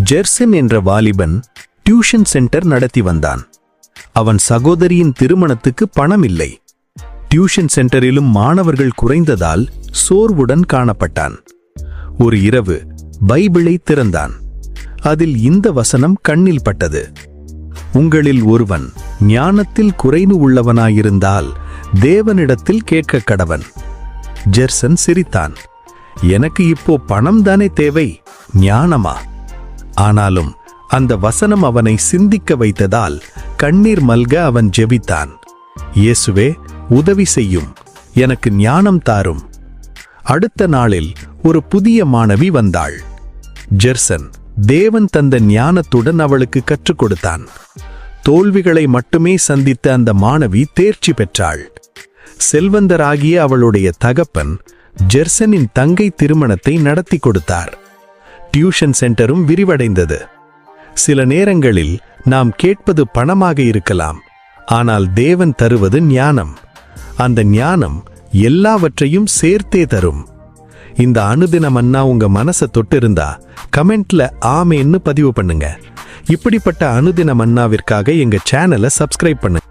ஜெர்சன் என்ற வாலிபன் tuition centre நடத்தி வந்தான். அவன் சகோதரியின் திருமணத்துக்கு பணம் இல்லை. டியூஷன் சென்டரிலும் மாணவர்கள் குறைந்ததால் சோர்வுடன் காணப்பட்டான். ஒரு இரவு பைபிளை திறந்தான். அதில் இந்த வசனம் கண்ணில் பட்டது: உங்களில் ஒருவன் ஞானத்தில் குறைவு உள்ளவனாயிருந்தால் தேவனிடத்தில் கேட்க கடவன். ஜெர்சன் சிரித்தான். எனக்கு இப்போ பணம் தானே தேவை, ஞானமா? ஆனாலும் அந்த வசனம் அவனை சிந்திக்க வைத்ததால் கண்ணீர் மல்க அவன் ஜெபித்தான். இயேசுவே, உதவி செய்யும், எனக்கு ஞானம் தாரும். அடுத்த நாளில் ஒரு புதிய மாணவி வந்தாள். ஜெர்சன் தேவன் தந்த ஞானத்துடன் அவளுக்கு கற்றுக் கொடுத்தான். தோல்விகளை மட்டுமே சந்தித்த அந்த மாணவி தேர்ச்சி பெற்றாள். செல்வந்தராகிய அவளுடைய தகப்பன் ஜெர்சனின் தங்கை திருமணத்தை நடத்தி கொடுத்தார். டியூஷன் சென்டரும் விரிவடைந்தது. சில நேரங்களில் நாம் கேட்பது பணமாக இருக்கலாம், ஆனால் தேவன் தருவது ஞானம். அந்த ஞானம் எல்லாவற்றையும் சேர்த்தே தரும். இந்த அனுதின மன்னா உங்க மனசை தொட்டிருந்தா கமெண்ட்ல ஆமேன்னு பதிவு பண்ணுங்க. இப்படிப்பட்ட அனுதின மன்னாவிற்காக எங்க சேனலை சப்ஸ்கிரைப் பண்ணுங்க.